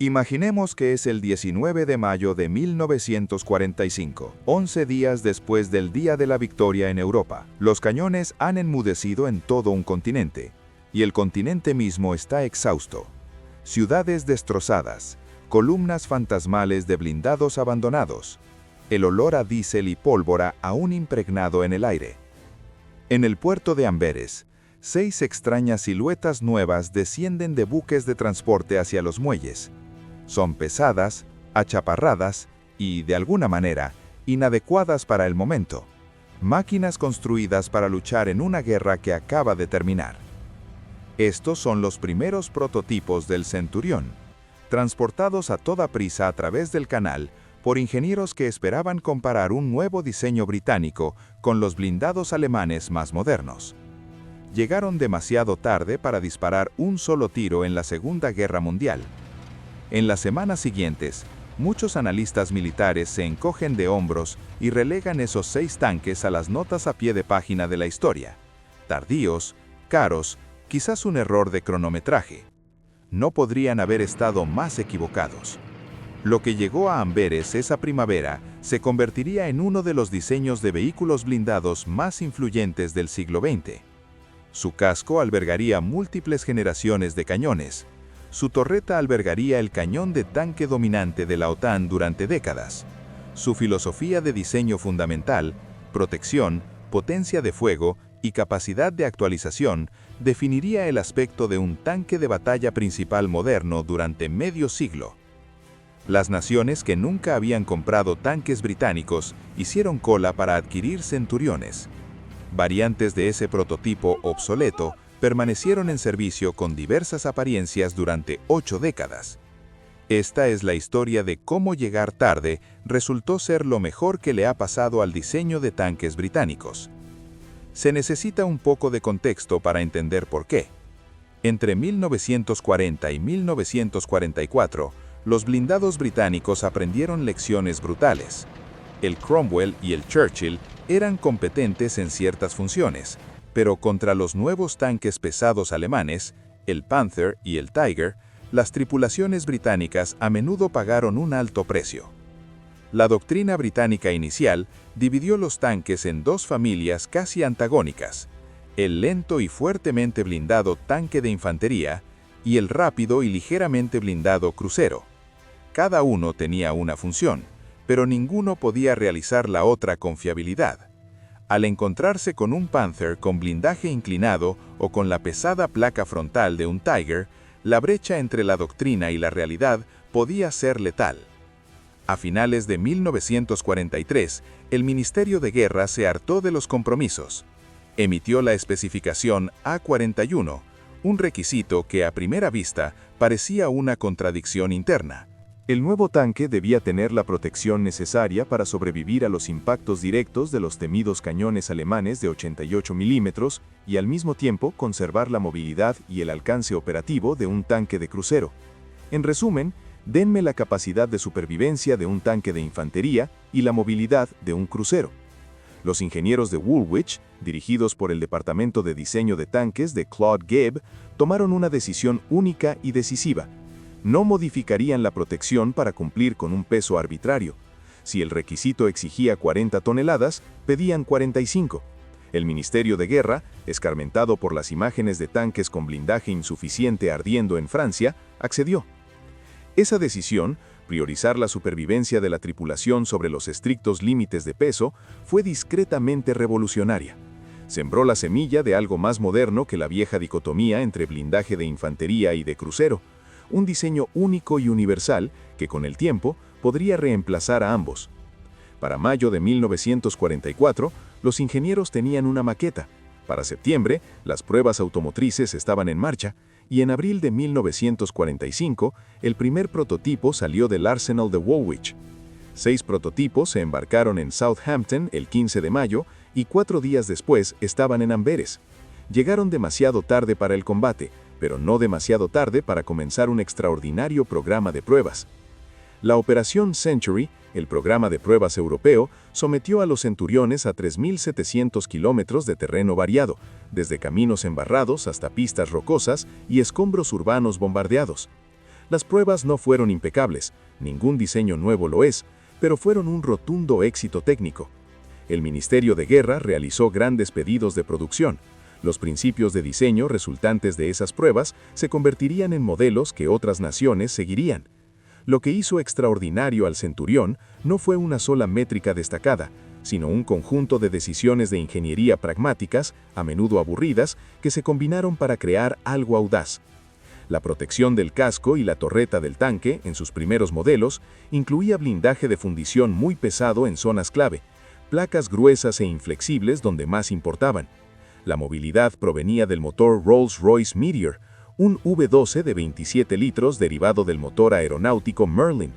Imaginemos que es el 19 de mayo de 1945, 11 días después del Día de la Victoria en Europa. Los cañones han enmudecido en todo un continente, y el continente mismo está exhausto. Ciudades destrozadas, columnas fantasmales de blindados abandonados, el olor a diésel y pólvora aún impregnado en el aire. En el puerto de Amberes, 6 extrañas siluetas nuevas descienden de buques de transporte hacia los muelles. Son pesadas, achaparradas y, de alguna manera, inadecuadas para el momento. Máquinas construidas para luchar en una guerra que acaba de terminar. Estos son los primeros prototipos del Centurión, transportados a toda prisa a través del canal por ingenieros que esperaban comparar un nuevo diseño británico con los blindados alemanes más modernos. Llegaron demasiado tarde para disparar un solo tiro en la Segunda Guerra Mundial. En las semanas siguientes, muchos analistas militares se encogen de hombros y relegan esos 6 tanques a las notas a pie de página de la historia. Tardíos, caros, quizás un error de cronometraje. No podrían haber estado más equivocados. Lo que llegó a Amberes esa primavera se convertiría en uno de los diseños de vehículos blindados más influyentes del siglo XX. Su casco albergaría múltiples generaciones de cañones. Su torreta albergaría el cañón de tanque dominante de la OTAN durante décadas. Su filosofía de diseño fundamental, protección, potencia de fuego y capacidad de actualización definiría el aspecto de un tanque de batalla principal moderno durante medio siglo. Las naciones que nunca habían comprado tanques británicos hicieron cola para adquirir centuriones. Variantes de ese prototipo obsoleto permanecieron en servicio con diversas apariencias durante 8 décadas. Esta es la historia de cómo llegar tarde resultó ser lo mejor que le ha pasado al diseño de tanques británicos. Se necesita un poco de contexto para entender por qué. Entre 1940 y 1944, los blindados británicos aprendieron lecciones brutales. El Cromwell y el Churchill eran competentes en ciertas funciones, pero contra los nuevos tanques pesados alemanes, el Panther y el Tiger, las tripulaciones británicas a menudo pagaron un alto precio. La doctrina británica inicial dividió los tanques en 2 familias casi antagónicas, el lento y fuertemente blindado tanque de infantería y el rápido y ligeramente blindado crucero. Cada uno tenía una función, pero ninguno podía realizar la otra con fiabilidad. Al encontrarse con un Panther con blindaje inclinado o con la pesada placa frontal de un Tiger, la brecha entre la doctrina y la realidad podía ser letal. A finales de 1943, el Ministerio de Guerra se hartó de los compromisos. Emitió la especificación A41, un requisito que a primera vista parecía una contradicción interna. El nuevo tanque debía tener la protección necesaria para sobrevivir a los impactos directos de los temidos cañones alemanes de 88 milímetros y al mismo tiempo conservar la movilidad y el alcance operativo de un tanque de crucero. En resumen, denme la capacidad de supervivencia de un tanque de infantería y la movilidad de un crucero. Los ingenieros de Woolwich, dirigidos por el Departamento de Diseño de Tanques de Claude Gabe, tomaron una decisión única y decisiva. No modificarían la protección para cumplir con un peso arbitrario. Si el requisito exigía 40 toneladas, pedían 45. El Ministerio de Guerra, escarmentado por las imágenes de tanques con blindaje insuficiente ardiendo en Francia, accedió. Esa decisión, priorizar la supervivencia de la tripulación sobre los estrictos límites de peso, fue discretamente revolucionaria. Sembró la semilla de algo más moderno que la vieja dicotomía entre blindaje de infantería y de crucero, un diseño único y universal que con el tiempo podría reemplazar a ambos. Para mayo de 1944, los ingenieros tenían una maqueta. Para septiembre, las pruebas automotrices estaban en marcha, y en abril de 1945, el primer prototipo salió del Arsenal de Woolwich. 6 prototipos se embarcaron en Southampton el 15 de mayo y 4 días después estaban en Amberes. Llegaron demasiado tarde para el combate, pero no demasiado tarde para comenzar un extraordinario programa de pruebas. La Operación Century, el programa de pruebas europeo, sometió a los centuriones a 3.700 kilómetros de terreno variado, desde caminos embarrados hasta pistas rocosas y escombros urbanos bombardeados. Las pruebas no fueron impecables, ningún diseño nuevo lo es, pero fueron un rotundo éxito técnico. El Ministerio de Guerra realizó grandes pedidos de producción. Los principios de diseño resultantes de esas pruebas se convertirían en modelos que otras naciones seguirían. Lo que hizo extraordinario al Centurión no fue una sola métrica destacada, sino un conjunto de decisiones de ingeniería pragmáticas, a menudo aburridas, que se combinaron para crear algo audaz. La protección del casco y la torreta del tanque, en sus primeros modelos, incluía blindaje de fundición muy pesado en zonas clave, placas gruesas e inflexibles donde más importaban. La movilidad provenía del motor Rolls-Royce Meteor, un V12 de 27 litros derivado del motor aeronáutico Merlin.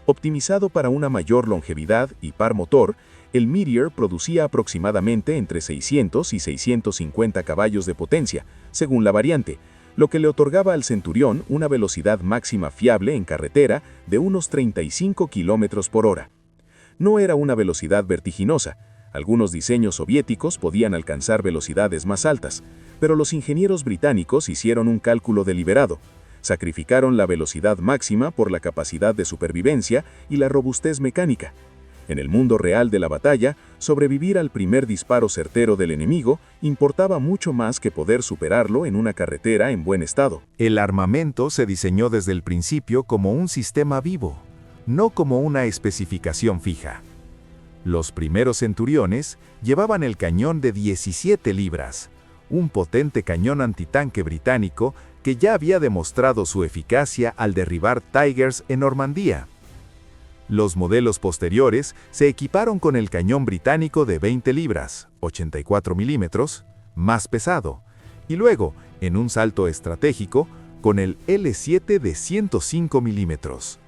Optimizado para una mayor longevidad y par motor, el Meteor producía aproximadamente entre 600 y 650 caballos de potencia, según la variante, lo que le otorgaba al Centurión una velocidad máxima fiable en carretera de unos 35 km por hora. No era una velocidad vertiginosa. Algunos diseños soviéticos podían alcanzar velocidades más altas, pero los ingenieros británicos hicieron un cálculo deliberado. Sacrificaron la velocidad máxima por la capacidad de supervivencia y la robustez mecánica. En el mundo real de la batalla, sobrevivir al primer disparo certero del enemigo importaba mucho más que poder superarlo en una carretera en buen estado. El armamento se diseñó desde el principio como un sistema vivo, no como una especificación fija. Los primeros Centuriones llevaban el cañón de 17 libras, un potente cañón antitanque británico que ya había demostrado su eficacia al derribar Tigers en Normandía. Los modelos posteriores se equiparon con el cañón británico de 20 libras, 84 milímetros, más pesado, y luego, en un salto estratégico, con el L7 de 105 milímetros.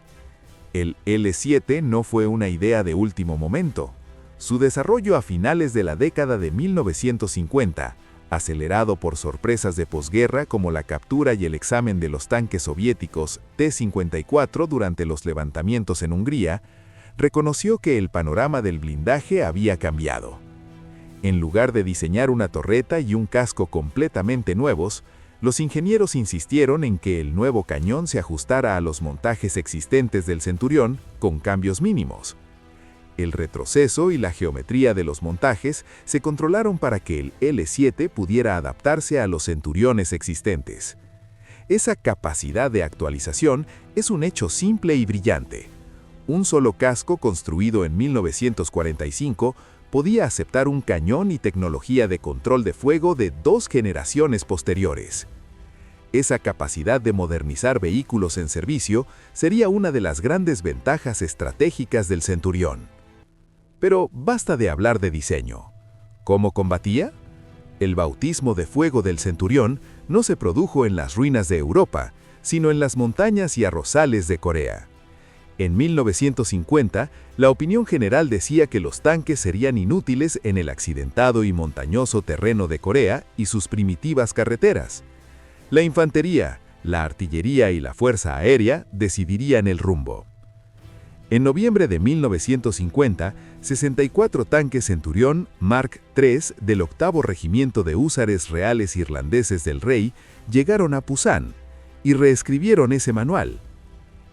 El L7 no fue una idea de último momento. Su desarrollo a finales de la década de 1950, acelerado por sorpresas de posguerra como la captura y el examen de los tanques soviéticos T-54 durante los levantamientos en Hungría, reconoció que el panorama del blindaje había cambiado. En lugar de diseñar una torreta y un casco completamente nuevos, los ingenieros insistieron en que el nuevo cañón se ajustara a los montajes existentes del Centurión con cambios mínimos. El retroceso y la geometría de los montajes se controlaron para que el L7 pudiera adaptarse a los Centuriones existentes. Esa capacidad de actualización es un hecho simple y brillante. Un solo casco construido en 1945 podía aceptar un cañón y tecnología de control de fuego de 2 generaciones posteriores. Esa capacidad de modernizar vehículos en servicio sería una de las grandes ventajas estratégicas del Centurión. Pero basta de hablar de diseño. ¿Cómo combatía? El bautismo de fuego del Centurión no se produjo en las ruinas de Europa, sino en las montañas y arrozales de Corea. En 1950, la opinión general decía que los tanques serían inútiles en el accidentado y montañoso terreno de Corea y sus primitivas carreteras. La infantería, la artillería y la fuerza aérea decidirían el rumbo. En noviembre de 1950, 64 tanques Centurión Mark III del 8º Regimiento de Húsares Reales Irlandeses del Rey llegaron a Pusan y reescribieron ese manual.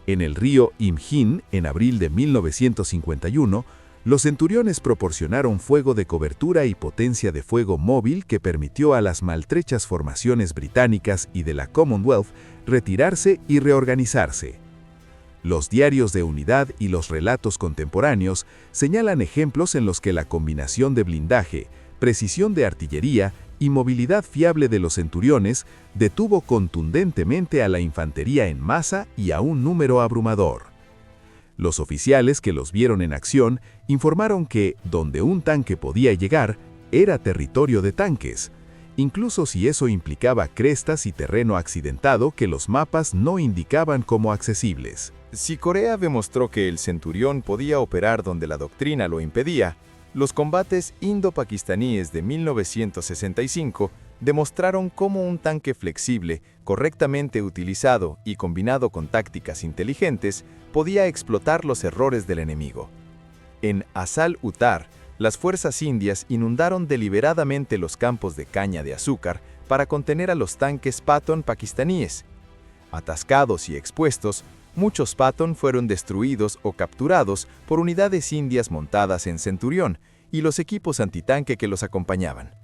En el río Imjin, en abril de 1951, los Centuriones proporcionaron fuego de cobertura y potencia de fuego móvil que permitió a las maltrechas formaciones británicas y de la Commonwealth retirarse y reorganizarse. Los diarios de unidad y los relatos contemporáneos señalan ejemplos en los que la combinación de blindaje, precisión de artillería y movilidad fiable de los Centuriones detuvo contundentemente a la infantería en masa y a un número abrumador. Los oficiales que los vieron en acción informaron que, donde un tanque podía llegar, era territorio de tanques, incluso si eso implicaba crestas y terreno accidentado que los mapas no indicaban como accesibles. Si Corea demostró que el Centurión podía operar donde la doctrina lo impedía, los combates indo-pakistaníes de 1965 demostraron cómo un tanque flexible, correctamente utilizado y combinado con tácticas inteligentes, podía explotar los errores del enemigo. En Asal Uttar, las fuerzas indias inundaron deliberadamente los campos de caña de azúcar para contener a los tanques Patton pakistaníes. Atascados y expuestos, muchos Patton fueron destruidos o capturados por unidades indias montadas en Centurión y los equipos antitanque que los acompañaban.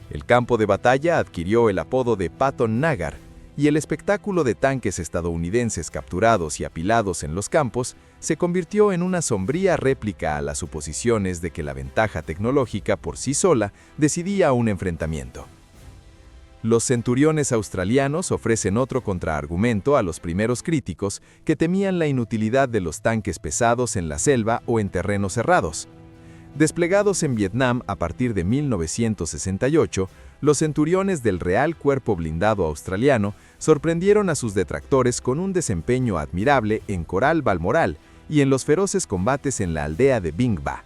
El campo de batalla adquirió el apodo de Patton Nagar, y el espectáculo de tanques estadounidenses capturados y apilados en los campos se convirtió en una sombría réplica a las suposiciones de que la ventaja tecnológica por sí sola decidía un enfrentamiento. Los centuriones australianos ofrecen otro contraargumento a los primeros críticos que temían la inutilidad de los tanques pesados en la selva o en terrenos cerrados. Desplegados en Vietnam a partir de 1968, los centuriones del Real Cuerpo Blindado Australiano sorprendieron a sus detractores con un desempeño admirable en Coral Balmoral y en los feroces combates en la aldea de Binh Ba.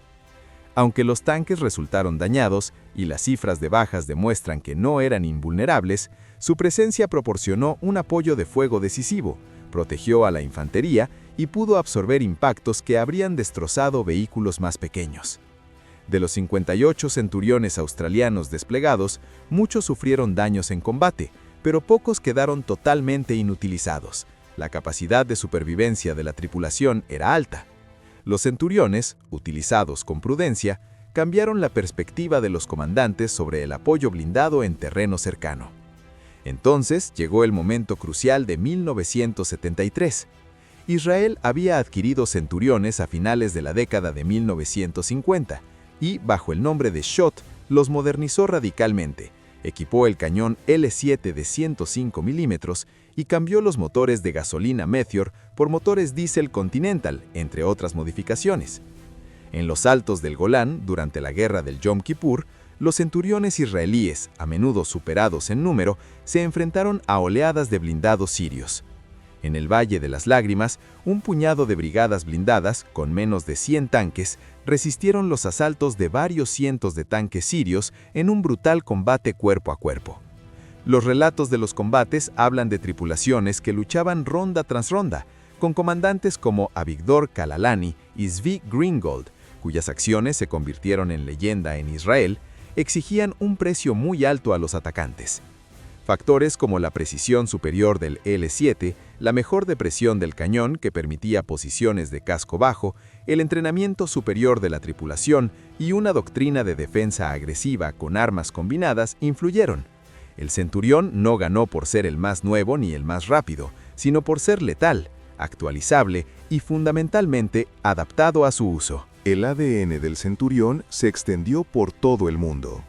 Aunque los tanques resultaron dañados y las cifras de bajas demuestran que no eran invulnerables, su presencia proporcionó un apoyo de fuego decisivo, protegió a la infantería y pudo absorber impactos que habrían destrozado vehículos más pequeños. De los 58 centuriones australianos desplegados, muchos sufrieron daños en combate, pero pocos quedaron totalmente inutilizados. La capacidad de supervivencia de la tripulación era alta. Los centuriones, utilizados con prudencia, cambiaron la perspectiva de los comandantes sobre el apoyo blindado en terreno cercano. Entonces llegó el momento crucial de 1973. Israel había adquirido centuriones a finales de la década de 1950 y, bajo el nombre de SHOT, los modernizó radicalmente, equipó el cañón L7 de 105 milímetros y cambió los motores de gasolina Meteor por motores diésel Continental, entre otras modificaciones. En los altos del Golán, durante la guerra del Yom Kippur, los centuriones israelíes, a menudo superados en número, se enfrentaron a oleadas de blindados sirios. En el Valle de las Lágrimas, un puñado de brigadas blindadas, con menos de 100 tanques, resistieron los asaltos de varios cientos de tanques sirios en un brutal combate cuerpo a cuerpo. Los relatos de los combates hablan de tripulaciones que luchaban ronda tras ronda, con comandantes como Avigdor Kalalani y Zvi Greengold, cuyas acciones se convirtieron en leyenda en Israel, exigían un precio muy alto a los atacantes. Factores como la precisión superior del L7, la mejor depresión del cañón que permitía posiciones de casco bajo, el entrenamiento superior de la tripulación y una doctrina de defensa agresiva con armas combinadas influyeron. El Centurión no ganó por ser el más nuevo ni el más rápido, sino por ser letal, actualizable y fundamentalmente adaptado a su uso. El ADN del Centurión se extendió por todo el mundo.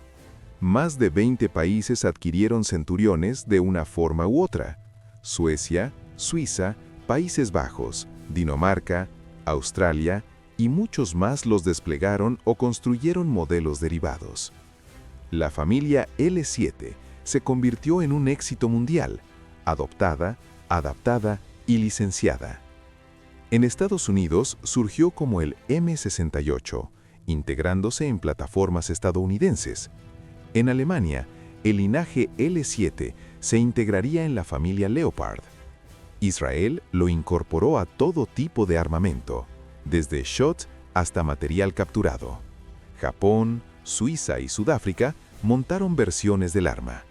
Más de 20 países adquirieron centuriones de una forma u otra. Suecia, Suiza, Países Bajos, Dinamarca, Australia y muchos más los desplegaron o construyeron modelos derivados. La familia L7 se convirtió en un éxito mundial, adoptada, adaptada y licenciada. En Estados Unidos surgió como el M68, integrándose en plataformas estadounidenses. En Alemania, el linaje L7 se integraría en la familia Leopard. Israel lo incorporó a todo tipo de armamento, desde SHOT hasta material capturado. Japón, Suiza y Sudáfrica montaron versiones del arma.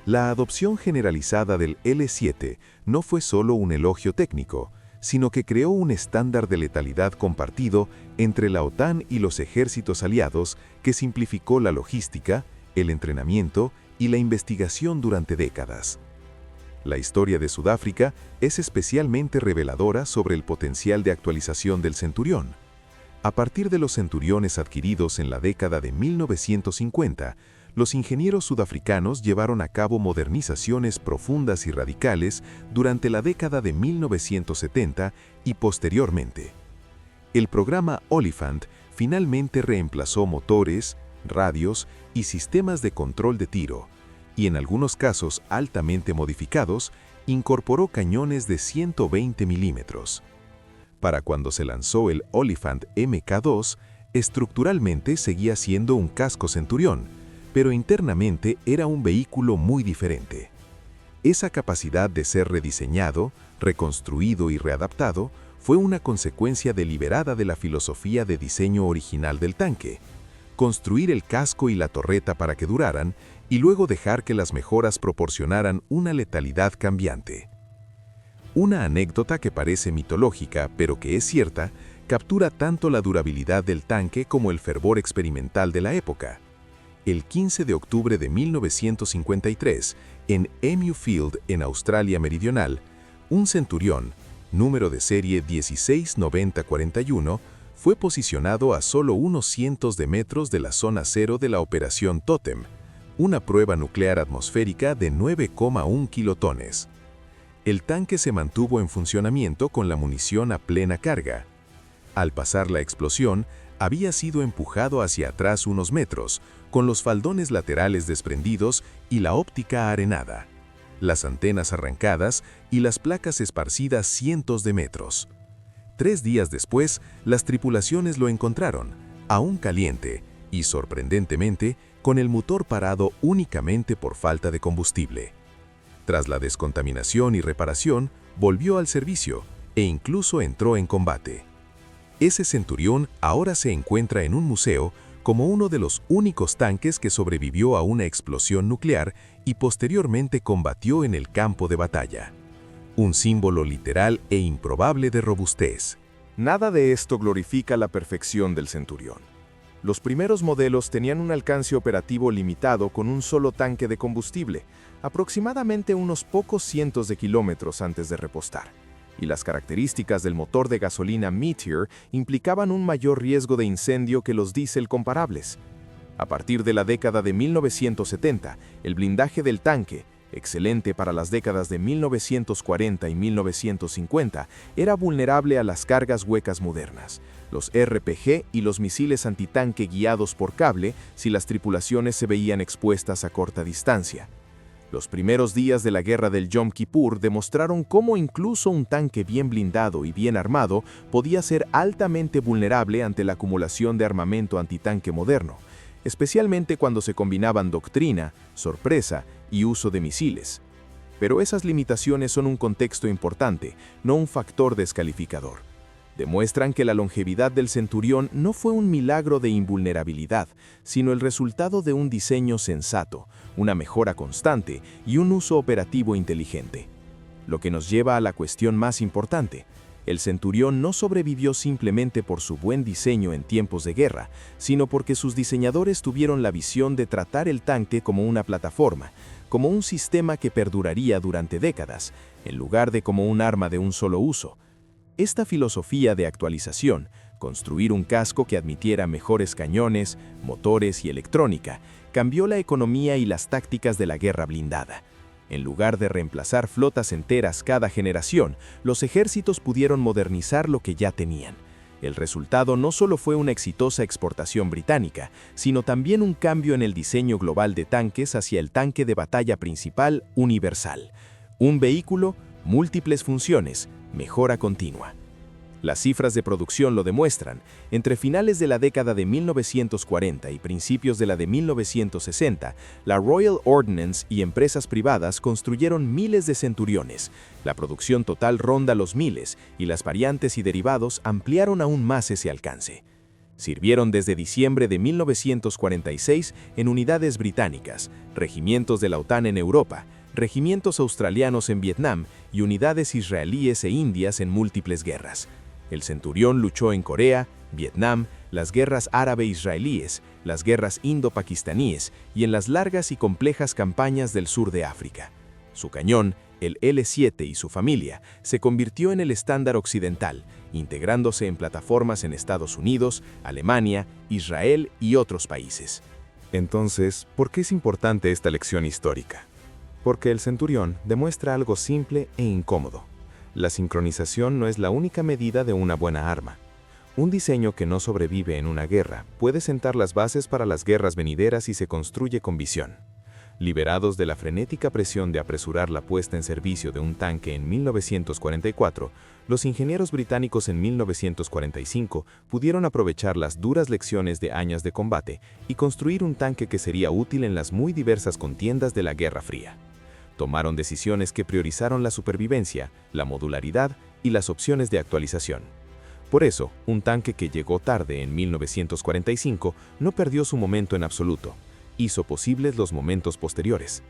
La adopción generalizada del L7 no fue solo un elogio técnico, sino que creó un estándar de letalidad compartido entre la OTAN y los ejércitos aliados que simplificó la logística, el entrenamiento y la investigación durante décadas. La historia de Sudáfrica es especialmente reveladora sobre el potencial de actualización del Centurión. A partir de los centuriones adquiridos en la década de 1950, los ingenieros sudafricanos llevaron a cabo modernizaciones profundas y radicales durante la década de 1970 y posteriormente. El programa Oliphant finalmente reemplazó motores, radios y sistemas de control de tiro, y en algunos casos altamente modificados, incorporó cañones de 120 milímetros. Para cuando se lanzó el Oliphant Mk2, estructuralmente seguía siendo un casco Centurión, pero internamente era un vehículo muy diferente. Esa capacidad de ser rediseñado, reconstruido y readaptado fue una consecuencia deliberada de la filosofía de diseño original del tanque: construir el casco y la torreta para que duraran y luego dejar que las mejoras proporcionaran una letalidad cambiante. Una anécdota que parece mitológica, pero que es cierta, captura tanto la durabilidad del tanque como el fervor experimental de la época. El 15 de octubre de 1953, en Emu Field, en Australia Meridional, un Centurión, número de serie 169041, fue posicionado a solo unos cientos de metros de la zona cero de la Operación Totem, una prueba nuclear atmosférica de 9,1 kilotones. El tanque se mantuvo en funcionamiento con la munición a plena carga. Al pasar la explosión, había sido empujado hacia atrás unos metros, con los faldones laterales desprendidos y la óptica arenada, las antenas arrancadas y las placas esparcidas cientos de metros. 3 días después, las tripulaciones lo encontraron, aún caliente y, sorprendentemente, con el motor parado únicamente por falta de combustible. Tras la descontaminación y reparación, volvió al servicio e incluso entró en combate. Ese Centurión ahora se encuentra en un museo como uno de los únicos tanques que sobrevivió a una explosión nuclear y posteriormente combatió en el campo de batalla. Un símbolo literal e improbable de robustez. Nada de esto glorifica la perfección del Centurión. Los primeros modelos tenían un alcance operativo limitado con un solo tanque de combustible, aproximadamente unos pocos cientos de kilómetros antes de repostar, y las características del motor de gasolina Meteor implicaban un mayor riesgo de incendio que los diésel comparables. A partir de la década de 1970, el blindaje del tanque, excelente para las décadas de 1940 y 1950, era vulnerable a las cargas huecas modernas, los RPG y los misiles antitanque guiados por cable si las tripulaciones se veían expuestas a corta distancia. Los primeros días de la guerra del Yom Kippur demostraron cómo incluso un tanque bien blindado y bien armado podía ser altamente vulnerable ante la acumulación de armamento antitanque moderno, especialmente cuando se combinaban doctrina, sorpresa y uso de misiles. Pero esas limitaciones son un contexto importante, no un factor descalificador. Demuestran que la longevidad del Centurión no fue un milagro de invulnerabilidad, sino el resultado de un diseño sensato, una mejora constante y un uso operativo inteligente. Lo que nos lleva a la cuestión más importante. El Centurión no sobrevivió simplemente por su buen diseño en tiempos de guerra, sino porque sus diseñadores tuvieron la visión de tratar el tanque como una plataforma, como un sistema que perduraría durante décadas, en lugar de como un arma de un solo uso. Esta filosofía de actualización, construir un casco que admitiera mejores cañones, motores y electrónica, cambió la economía y las tácticas de la guerra blindada. En lugar de reemplazar flotas enteras cada generación, los ejércitos pudieron modernizar lo que ya tenían. El resultado no solo fue una exitosa exportación británica, sino también un cambio en el diseño global de tanques hacia el tanque de batalla principal universal. Un vehículo, múltiples funciones, mejora continua. Las cifras de producción lo demuestran. Entre finales de la década de 1940 y principios de la de 1960, la Royal Ordnance y empresas privadas construyeron miles de Centuriones. La producción total ronda los miles y las variantes y derivados ampliaron aún más ese alcance. Sirvieron desde diciembre de 1946 en unidades británicas, regimientos de la OTAN en Europa, regimientos australianos en Vietnam y unidades israelíes e indias en múltiples guerras. El Centurión luchó en Corea, Vietnam, las guerras árabe-israelíes, las guerras indo-pakistaníes y en las largas y complejas campañas del sur de África. Su cañón, el L7 y su familia, se convirtió en el estándar occidental, integrándose en plataformas en Estados Unidos, Alemania, Israel y otros países. Entonces, ¿por qué es importante esta lección histórica? Porque el Centurión demuestra algo simple e incómodo. La sincronización no es la única medida de una buena arma. Un diseño que no sobrevive en una guerra puede sentar las bases para las guerras venideras si se construye con visión. Liberados de la frenética presión de apresurar la puesta en servicio de un tanque en 1944, los ingenieros británicos en 1945 pudieron aprovechar las duras lecciones de años de combate y construir un tanque que sería útil en las muy diversas contiendas de la Guerra Fría. Tomaron decisiones que priorizaron la supervivencia, la modularidad y las opciones de actualización. Por eso, un tanque que llegó tarde en 1945 no perdió su momento en absoluto. Hizo posibles los momentos posteriores.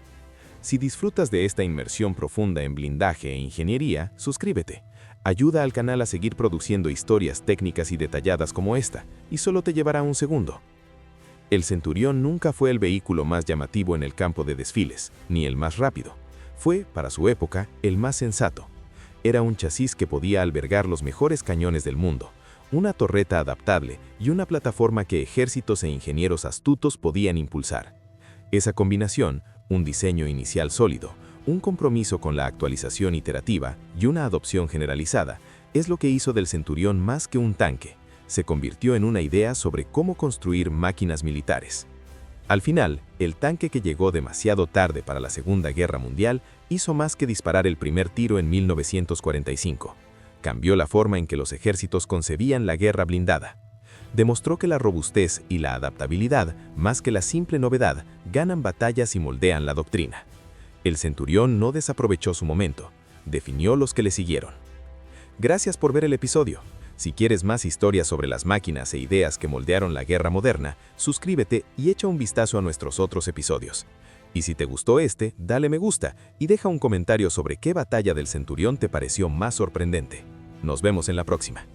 Si disfrutas de esta inmersión profunda en blindaje e ingeniería, suscríbete. Ayuda al canal a seguir produciendo historias técnicas y detalladas como esta, y solo te llevará un segundo. El Centurión nunca fue el vehículo más llamativo en el campo de desfiles, ni el más rápido. Fue, para su época, el más sensato. Era un chasis que podía albergar los mejores cañones del mundo, una torreta adaptable y una plataforma que ejércitos e ingenieros astutos podían impulsar. Esa combinación, un diseño inicial sólido, un compromiso con la actualización iterativa y una adopción generalizada, es lo que hizo del Centurión más que un tanque. Se convirtió en una idea sobre cómo construir máquinas militares. Al final, el tanque que llegó demasiado tarde para la Segunda Guerra Mundial hizo más que disparar el primer tiro en 1945. Cambió la forma en que los ejércitos concebían la guerra blindada. Demostró que la robustez y la adaptabilidad, más que la simple novedad, ganan batallas y moldean la doctrina. El Centurión no desaprovechó su momento, definió los que le siguieron. Gracias por ver el episodio. Si quieres más historias sobre las máquinas e ideas que moldearon la guerra moderna, suscríbete y echa un vistazo a nuestros otros episodios. Y si te gustó dale me gusta y deja un comentario sobre qué batalla del Centurión te pareció más sorprendente. Nos vemos en la próxima.